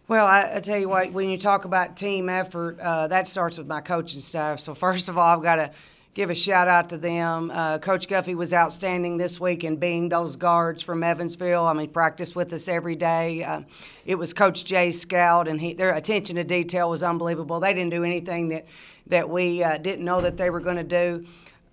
Well, I tell you what, when you talk about team effort, that starts with my coaching staff. So first of all, I've got to give a shout out to them. Coach Guffey was outstanding this week in being those guards from Evansville. I mean, practiced with us every day. It was Coach Jay's scout, and their attention to detail was unbelievable. They didn't do anything that we didn't know that they were going to do.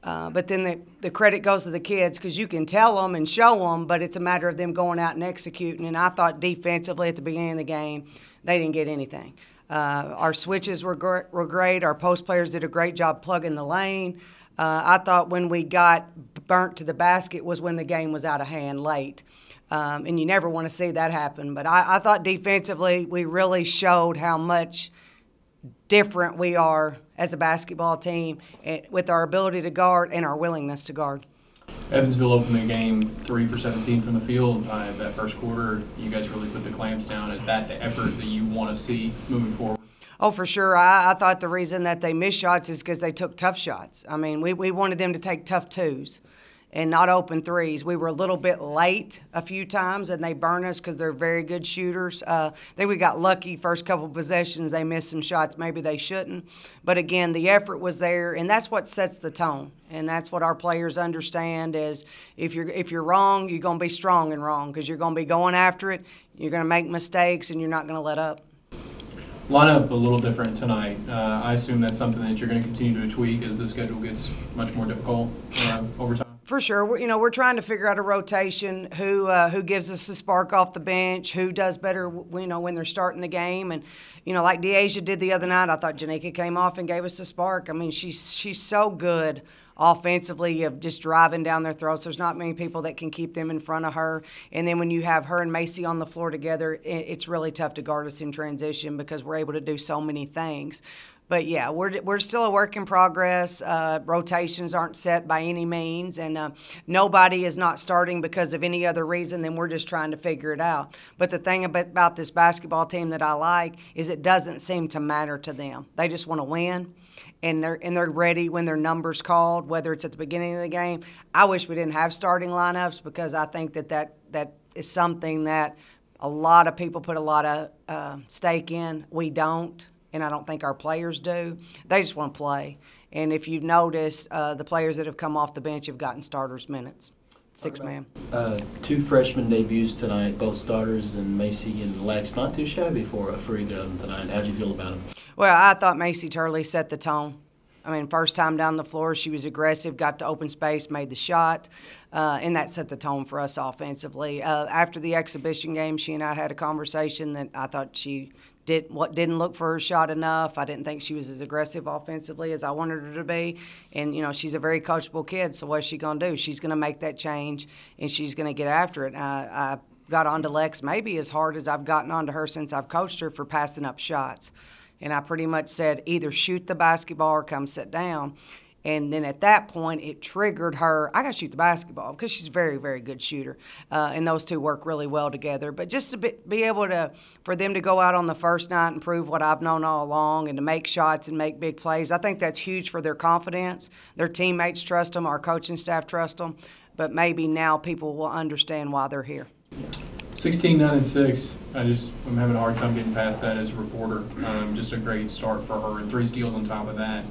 But then the credit goes to the kids because you can tell them and show them, but it's a matter of them going out and executing. And I thought defensively at the beginning of the game, they didn't get anything. Our switches were great. Our post players did a great job plugging the lane. I thought when we got burnt to the basket was when the game was out of hand late. And you never want to see that happen. But I thought defensively we really showed how much different we are as a basketball team with our ability to guard and our willingness to guard. Evansville opened the game 3 for 17 from the field. That first quarter, you guys really put the clamps down. Is that the effort that you want to see moving forward? Oh, for sure. I thought the reason that they missed shots is because they took tough shots. I mean, we wanted them to take tough twos and not open threes. We were a little bit late a few times, and they burned us because they're very good shooters. I think we got lucky first couple possessions. They missed some shots maybe they shouldn't. But, again, the effort was there, and that's what sets the tone. And that's what our players understand is if you're wrong, you're going to be strong and wrong because you're going to be going after it, you're going to make mistakes, and you're not going to let up. Lineup a little different tonight. I assume that's something that you're going to continue to tweak as the schedule gets much more difficult over time. For sure. We're trying to figure out a rotation, who gives us the spark off the bench, who does better, when they're starting the game. And, like Deasia did the other night, I thought Janika came off and gave us a spark. I mean, she's so good offensively of just driving down their throats. There's not many people that can keep them in front of her. And then when you have her and Macy on the floor together, it's really tough to guard us in transition because we're able to do so many things. But, yeah, we're still a work in progress. Rotations aren't set by any means, and nobody is not starting because of any other reason than we're just trying to figure it out. But the thing about this basketball team that I like is it doesn't seem to matter to them. They just want to win, and they're ready when their number's called, whether it's at the beginning of the game. I wish we didn't have starting lineups because I think that is something that a lot of people put a lot of stake in. We don't. And I don't think our players do. They just want to play. And if you've noticed, the players that have come off the bench have gotten starters minutes. 6-man. 2 freshman debuts tonight, both starters, and Macy and Lex. Not too shabby for either of them tonight. How'd you feel about them? Well, I thought Macy Turley set the tone. I mean, first time down the floor, she was aggressive, got to open space, made the shot, and that set the tone for us offensively. After the exhibition game, she and I had a conversation that I thought she didn't look for her shot enough. I didn't think she was as aggressive offensively as I wanted her to be. And, she's a very coachable kid, so what's she going to do? She's going to make that change, and she's going to get after it. I got onto Lex maybe as hard as I've gotten onto her since I've coached her for passing up shots. And I pretty much said either shoot the basketball or come sit down. And then at that point, it triggered her, I got to shoot the basketball because she's a very, very good shooter. And those two work really well together. But just to be able for them to go out on the first night and prove what I've known all along and to make shots and make big plays, I think that's huge for their confidence. Their teammates trust them. Our coaching staff trust them. But maybe now people will understand why they're here. 16, 9, and 6. I'm having a hard time getting past that as a reporter. Just a great start for her, and 3 steals on top of that.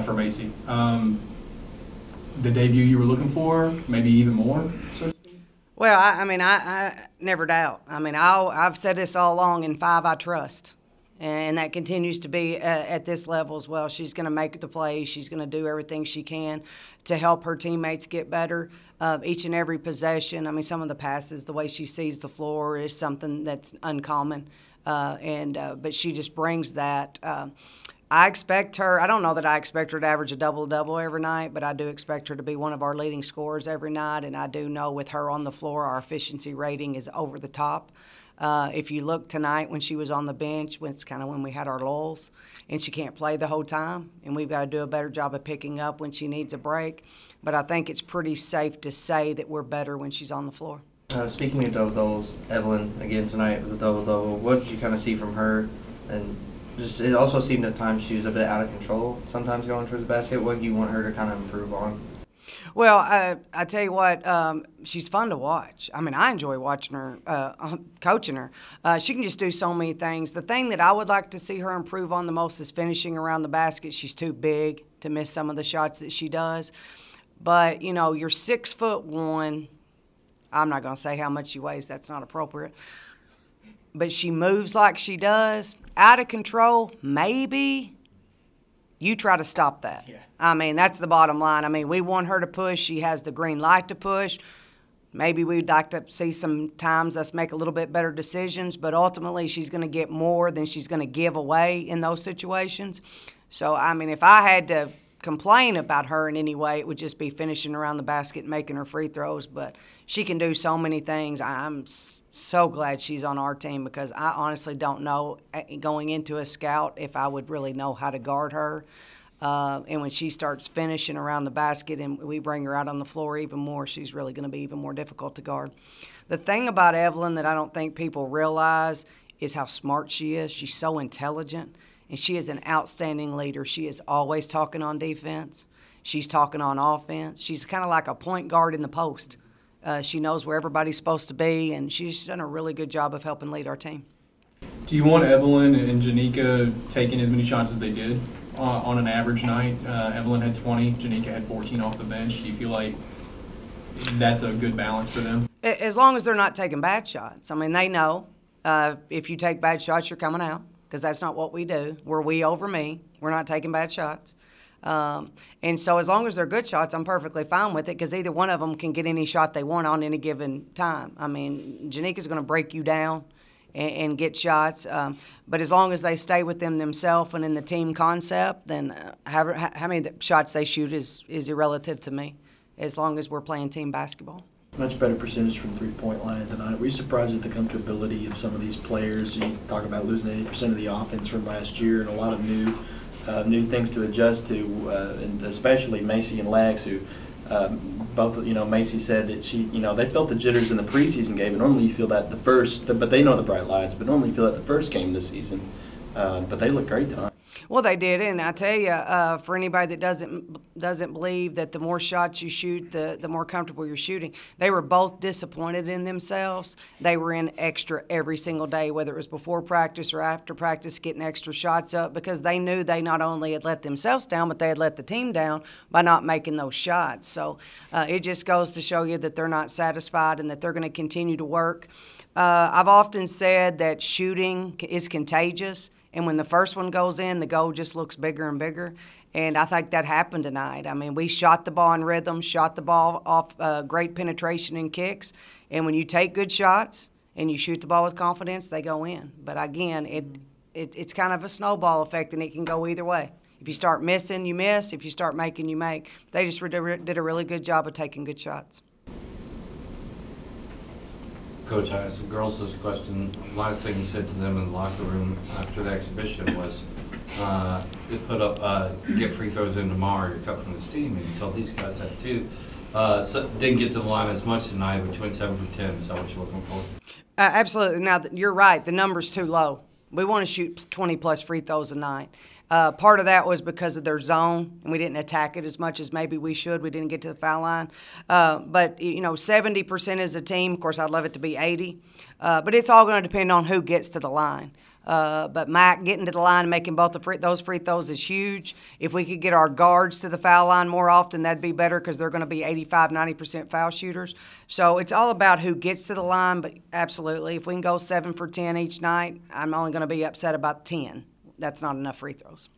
For Macy. The debut you were looking for, maybe even more, so to speak? Well, I never doubt. I've said this all along, in 5 I trust. And that continues to be at this level as well. She's going to make the plays. She's going to do everything she can to help her teammates get better each and every possession. Some of the passes, the way she sees the floor is something that's uncommon. But she just brings that. I expect her – I don't know that I expect her to average a double-double every night, but I do expect her to be one of our leading scorers every night, and I do know with her on the floor our efficiency rating is over the top. If you look tonight when she was on the bench, it's kind of when we had our lulls, and she can't play the whole time, and we've got to do a better job of picking up when she needs a break. But I think it's pretty safe to say that we're better when she's on the floor. Speaking of double-doubles, Evelyn, again tonight with a double-double, what did you kind of see from her? And it also seemed at times she was a bit out of control, sometimes going towards the basket. What do you want her to kind of improve on? Well, I tell you what, she's fun to watch. I mean, I enjoy watching her, coaching her. She can just do so many things. The thing that I would like to see her improve on the most is finishing around the basket. She's too big to miss some of the shots that she does. But, you know, you're 6'1". I'm not going to say how much she weighs. That's not appropriate. But she moves like she does. Out of control, maybe. You try to stop that. Yeah. I mean, that's the bottom line. I mean, we want her to push. She has the green light to push. Maybe we'd like to see sometimes us make a little bit better decisions, but ultimately she's going to get more than she's going to give away in those situations. So, I mean, if I had to complain about her in any way, it would just be finishing around the basket and making her free throws. But she can do so many things. I'm so glad she's on our team because I honestly don't know going into a scout if I would really know how to guard her. And when she starts finishing around the basket and we bring her out on the floor even more, she's really going to be even more difficult to guard. The thing about Evelyn that I don't think people realize is how smart she is. She's so intelligent. And she is an outstanding leader. She is always talking on defense. She's talking on offense. She's kind of like a point guard in the post. She knows where everybody's supposed to be, and she's done a really good job of helping lead our team. Do you want Evelyn and Janika taking as many shots as they did on an average night? Evelyn had 20, Janika had 14 off the bench. Do you feel like that's a good balance for them? As long as they're not taking bad shots. I mean, they know if you take bad shots, you're coming out. Because that's not what we do. We're we over me. We're not taking bad shots. And so as long as they're good shots, I'm perfectly fine with it because either one of them can get any shot they want on any given time. I mean, Janika's going to break you down and get shots. But as long as they stay with themselves and in the team concept, then how many shots they shoot is irrelative to me as long as we're playing team basketball. Much better percentage from three-point line tonight. Were you surprised at the comfortability of some of these players? You talk about losing 80% of the offense from last year and a lot of new things to adjust to, and especially Macy and Lex, who both, you know, Macy said that she, you know, they felt the jitters in the preseason game, and normally you feel that but they know the bright lights, but normally you feel that the first game this season. But they look great tonight. Well, they did, and I tell you, for anybody that doesn't believe that the more shots you shoot, the more comfortable you're shooting, they were both disappointed in themselves. They were in extra every single day, whether it was before practice or after practice, getting extra shots up because they knew they not only had let themselves down, but they had let the team down by not making those shots. So it just goes to show you that they're not satisfied and that they're going to continue to work. I've often said that shooting is contagious. And when the first one goes in, the goal just looks bigger and bigger. And I think that happened tonight. I mean, we shot the ball in rhythm, shot the ball off great penetration and kicks. And when you take good shots and you shoot the ball with confidence, they go in. But again, it's kind of a snowball effect, and it can go either way. If you start missing, you miss. If you start making, you make. They just did a really good job of taking good shots. Coach, I asked the girls this question. Last thing you said to them in the locker room after the exhibition was, get free throws in tomorrow, you're cut from this team, and you told these guys that too. So didn't get to the line as much tonight, but 27 for 10. Is that what you're looking for? Absolutely. Now, you're right. The number's too low. We want to shoot 20-plus free throws a night. Part of that was because of their zone, and we didn't attack it as much as maybe we should. We didn't get to the foul line. But, you know, 70% as a team. Of course, I'd love it to be 80. But it's all going to depend on who gets to the line. But Mac getting to the line and making both those free throws is huge. If we could get our guards to the foul line more often, that'd be better because they're going to be 85, 90% foul shooters. So it's all about who gets to the line, but absolutely. If we can go 7 for 10 each night, I'm only going to be upset about 10. That's not enough free throws.